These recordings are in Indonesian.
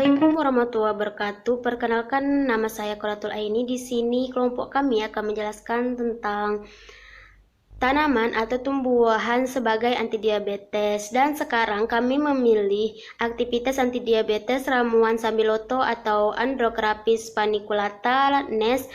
Assalamualaikum warahmatullahi wabarakatuh. Perkenalkan, nama saya Quratul Aini. Di sini kelompok kami akan menjelaskan tentang tanaman atau tumbuhan sebagai antidiabetes. Dan sekarang kami memilih aktivitas antidiabetes ramuan sambiloto atau Androcrapis paniculata, NES,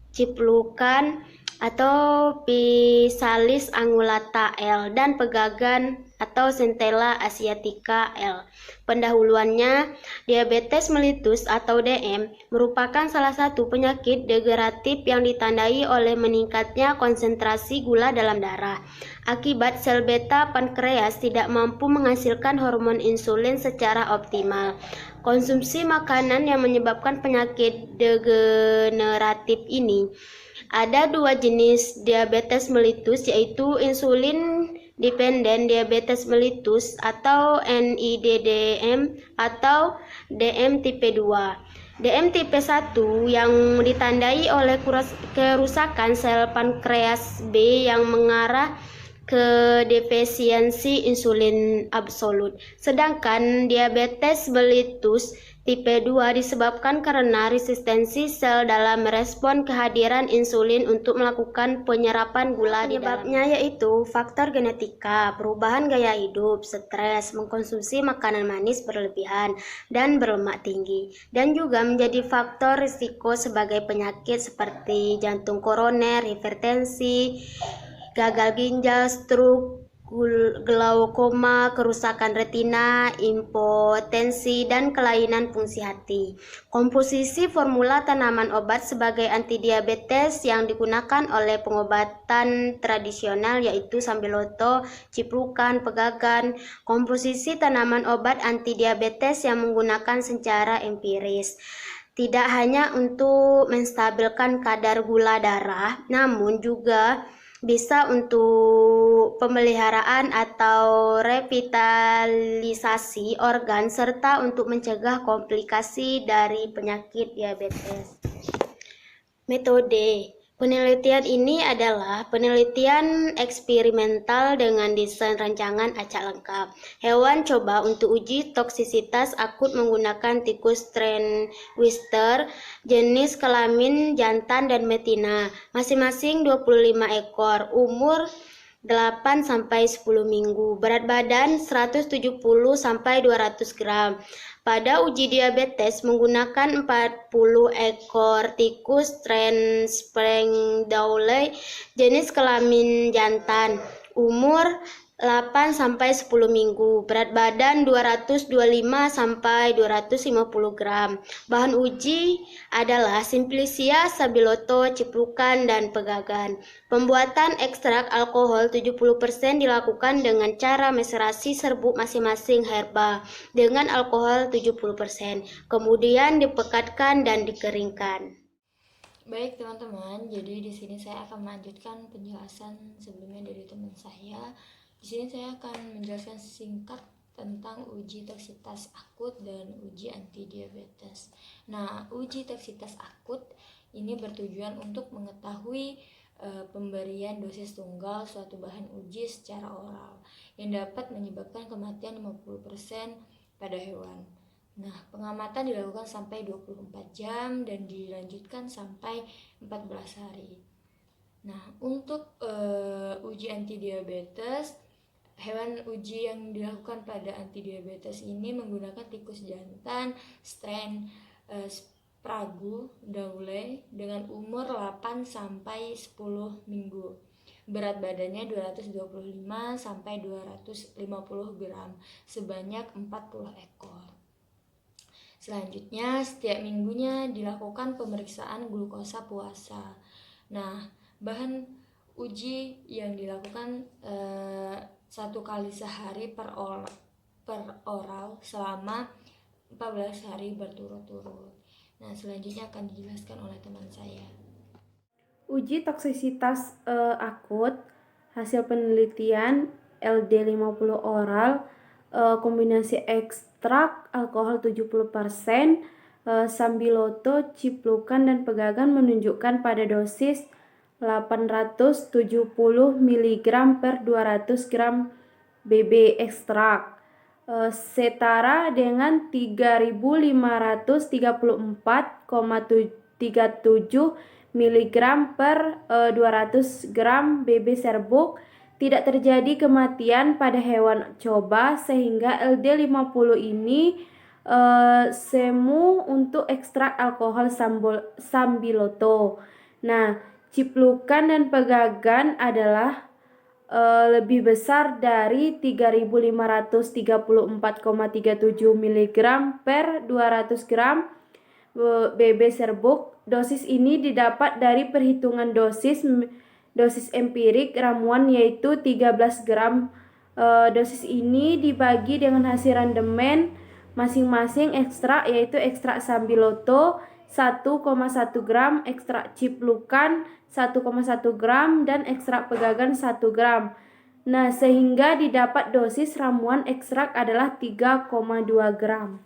ciplukan atau Physalis angulata L, dan pegagan atau Centella asiatica L. Pendahuluannya, diabetes mellitus atau DM merupakan salah satu penyakit degeneratif yang ditandai oleh meningkatnya konsentrasi gula dalam darah. Akibat sel beta pankreas tidak mampu menghasilkan hormon insulin secara optimal. Konsumsi makanan yang menyebabkan penyakit degeneratif ini. Ada dua jenis diabetes mellitus, yaitu insulin dependent diabetes mellitus atau NIDDM atau DM tipe 2. DM tipe 1 yang ditandai oleh kerusakan sel pankreas B yang mengarah ke defisiensi insulin absolut. Sedangkan diabetes mellitus tipe 2 disebabkan karena resistensi sel dalam merespon kehadiran insulin untuk melakukan penyerapan gula di dalam. Penyebabnya yaitu faktor genetika, perubahan gaya hidup, stres, mengkonsumsi makanan manis berlebihan, dan berlemak tinggi. Dan juga menjadi faktor risiko sebagai penyakit seperti jantung koroner, hipertensi, gagal ginjal, stroke, glaukoma, kerusakan retina, impotensi, dan kelainan fungsi hati. Komposisi formula tanaman obat sebagai antidiabetes yang digunakan oleh pengobatan tradisional yaitu sambiloto, ciplukan, pegagan. Komposisi tanaman obat antidiabetes yang menggunakan secara empiris. Tidak hanya untuk menstabilkan kadar gula darah, namun juga bisa untuk pemeliharaan atau revitalisasi organ serta untuk mencegah komplikasi dari penyakit diabetes. Metode penelitian ini adalah penelitian eksperimental dengan desain rancangan acak lengkap. Hewan coba untuk uji toksisitas akut menggunakan tikus Trendwister jenis kelamin jantan dan betina, masing-masing 25 ekor, umur 8 sampai 10 minggu, berat badan 170 sampai 200 gram. Pada uji diabetes menggunakan 40 ekor tikus Transprengdaule jenis kelamin jantan, umur 8 sampai 10 minggu, berat badan 225 sampai 250 gram. Bahan uji adalah Simplicia, Sambiloto, ciplukan, dan pegagan. Pembuatan ekstrak alkohol 70% dilakukan dengan cara maserasi serbuk masing-masing herba dengan alkohol 70%. Kemudian dipekatkan dan dikeringkan. Baik teman-teman, jadi di sini saya akan melanjutkan penjelasan sebelumnya dari teman saya. Di sini saya akan menjelaskan singkat tentang uji toksisitas akut dan uji antidiabetes. Nah, uji toksisitas akut ini bertujuan untuk mengetahui pemberian dosis tunggal suatu bahan uji secara oral yang dapat menyebabkan kematian 50% pada hewan. Nah, pengamatan dilakukan sampai 24 jam dan dilanjutkan sampai 14 hari. Nah, untuk uji antidiabetes, hewan uji yang dilakukan pada antidiabetes ini menggunakan tikus jantan strain Sprague-Dawley dengan umur 8 sampai 10 minggu. Berat badannya 225 sampai 250 gram, sebanyak 40 ekor. Selanjutnya, setiap minggunya dilakukan pemeriksaan glukosa puasa. Nah, bahan uji yang dilakukan 1 kali sehari per oral selama 14 hari berturut-turut. Nah, selanjutnya akan dijelaskan oleh teman saya. Uji toksisitas akut, hasil penelitian LD50 oral, kombinasi ekstrak alkohol 70%, sambiloto, ciplukan, dan pegagan menunjukkan pada dosis 870 mg per 200 gram BB ekstrak. setara dengan 3.534,37 mg per 200 gram BB serbuk. Tidak terjadi kematian pada hewan coba sehingga LD50 ini semu untuk ekstrak alkohol sambiloto. Nah, ciplukan dan pegagan adalah lebih besar dari 3.534,37 mg per 200 gram BB serbuk. Dosis ini didapat dari perhitungan dosis empirik ramuan yaitu 13 gram. Dosis ini dibagi dengan hasil randemen masing-masing ekstrak yaitu ekstrak sambiloto 1,1 gram, ekstrak ciplukan 1,1 gram, dan ekstrak pegagan 1 gram. Nah, sehingga didapat dosis ramuan ekstrak adalah 3,2 gram.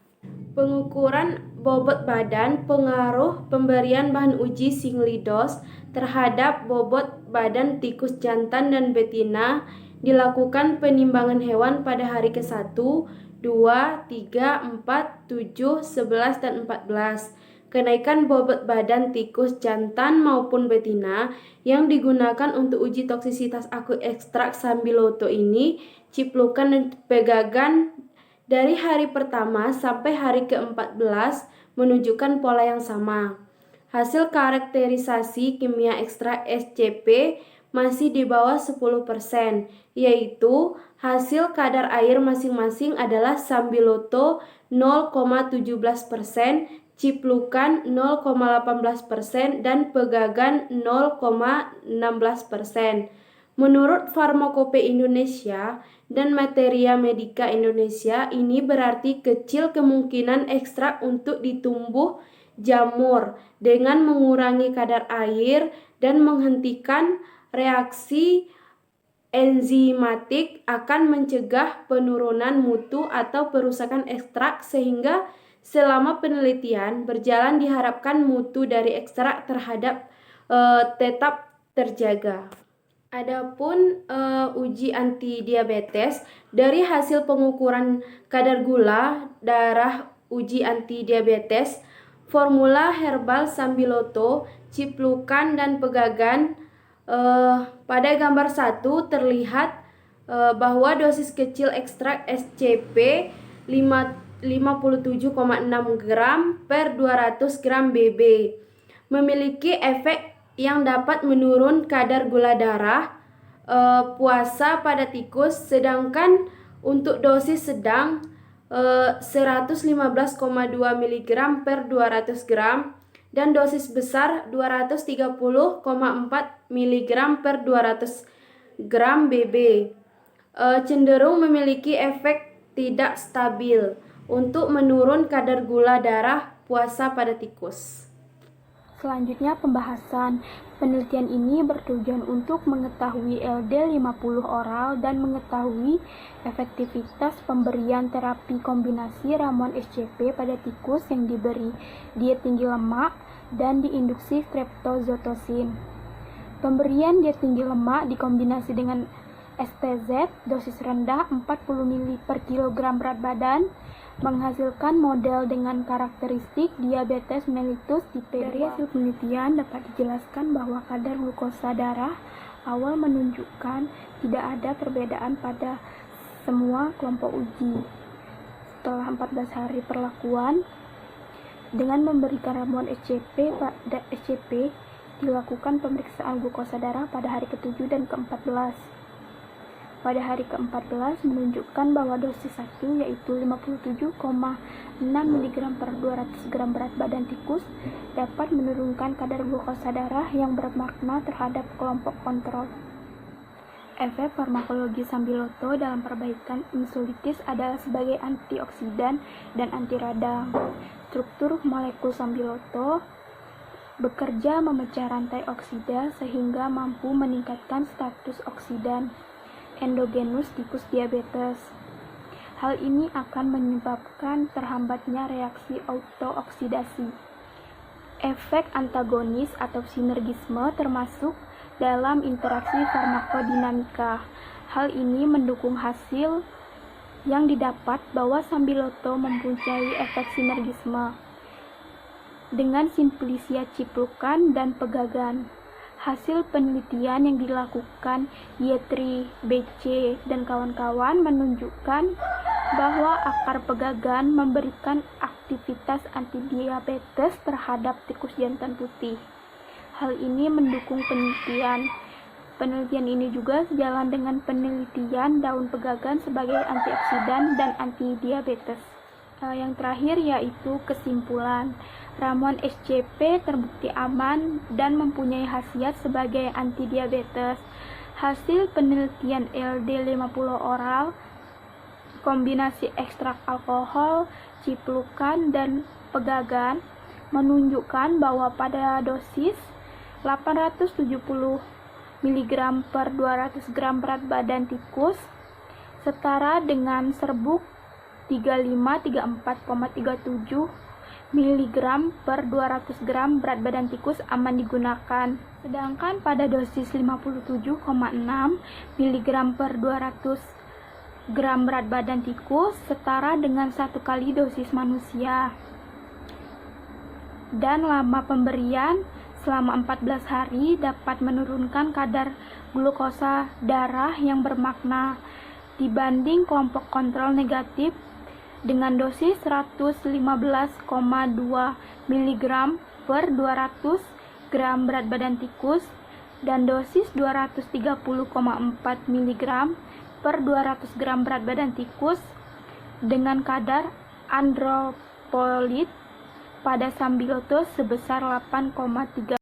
Pengukuran bobot badan, pengaruh pemberian bahan uji singlidos terhadap bobot badan tikus jantan dan betina dilakukan penimbangan hewan pada hari ke-1, 2, 3, 4, 7, 11, dan 14. Kenaikan bobot badan tikus jantan maupun betina yang digunakan untuk uji toksisitas akut ekstrak sambiloto ini, ciplukan dan pegagan dari hari pertama sampai hari ke-14 menunjukkan pola yang sama. Hasil karakterisasi kimia ekstrak SCP masih di bawah 10%, yaitu hasil kadar air masing-masing adalah sambiloto 0,17%, ciplukan 0,18%, dan pegagan 0,16%. Menurut Farmakope Indonesia dan Materia Medica Indonesia, ini berarti kecil kemungkinan ekstrak untuk ditumbuh jamur dengan mengurangi kadar air dan menghentikan reaksi enzimatik akan mencegah penurunan mutu atau perusakan ekstrak, sehingga selama penelitian berjalan diharapkan mutu dari ekstrak tetap terjaga. Adapun uji anti diabetes dari hasil pengukuran kadar gula darah uji anti diabetes, formula herbal sambiloto, ciplukan, dan pegagan. Pada gambar 1 terlihat bahwa dosis kecil ekstrak SCP 57,6 gram per 200 gram BB memiliki efek yang dapat menurun kadar gula darah puasa pada tikus, sedangkan untuk dosis sedang 115,2 mg per 200 gram dan dosis besar 230,4 mg per 200 gram BB cenderung memiliki efek tidak stabil untuk menurun kadar gula darah puasa pada tikus. Selanjutnya pembahasan. Penelitian ini bertujuan untuk mengetahui LD50 oral dan mengetahui efektivitas pemberian terapi kombinasi ramuan SCP pada tikus yang diberi diet tinggi lemak dan diinduksi streptozotocin. Pemberian diet tinggi lemak dikombinasi dengan STZ dosis rendah 40 ml per kilogram berat badan menghasilkan model dengan karakteristik diabetes mellitus tipe 2. Dari hasil penelitian dapat dijelaskan bahwa kadar glukosa darah awal menunjukkan tidak ada perbedaan pada semua kelompok uji. Setelah 14 hari perlakuan, dengan memberikan ramuan SCP dilakukan pemeriksaan glukosa darah pada hari ke-7 dan ke-14. Pada hari ke-14 menunjukkan bahwa dosis 1 yaitu 57,6 mg per 200 gram berat badan tikus dapat menurunkan kadar glukosa darah yang bermakna terhadap kelompok kontrol. Efek farmakologi sambiloto dalam perbaikan insulitis adalah sebagai antioksidan dan anti radang. Struktur molekul sambiloto bekerja memecah rantai oksida sehingga mampu meningkatkan status oksidan endogenus tikus diabetes. Hal ini akan menyebabkan terhambatnya reaksi autooksidasi. Efek antagonis atau sinergisme termasuk dalam interaksi farmakodinamika. Hal ini mendukung hasil yang didapat bahwa Sambiloto mempunyai efek sinergisme dengan simplisia ciplukan dan pegagan. Hasil penelitian yang dilakukan Yetri, BC, dan kawan-kawan menunjukkan bahwa akar pegagan memberikan aktivitas antidiabetes terhadap tikus jantan putih. Hal ini mendukung penelitian. Penelitian ini juga sejalan dengan penelitian daun pegagan sebagai antioksidan dan antidiabetes. Yang terakhir yaitu kesimpulan. Ramuan SCP terbukti aman dan mempunyai khasiat sebagai antidiabetes. Hasil penelitian LD50 oral, kombinasi ekstrak alkohol, ciplukan, dan pegagan menunjukkan bahwa pada dosis 870 mg per 200 gram berat badan tikus setara dengan serbuk 35-34,37 mg per 200 gram berat badan tikus aman digunakan. Sedangkan pada dosis 57,6 mg per 200 gram berat badan tikus setara dengan 1 kali dosis manusia. Dan lama pemberian selama 14 hari dapat menurunkan kadar glukosa darah yang bermakna dibanding kelompok kontrol negatif dengan dosis 115,2 mg per 200 gram berat badan tikus dan dosis 230,4 mg per 200 gram berat badan tikus dengan kadar andropolit pada Sambiloto sebesar 8,3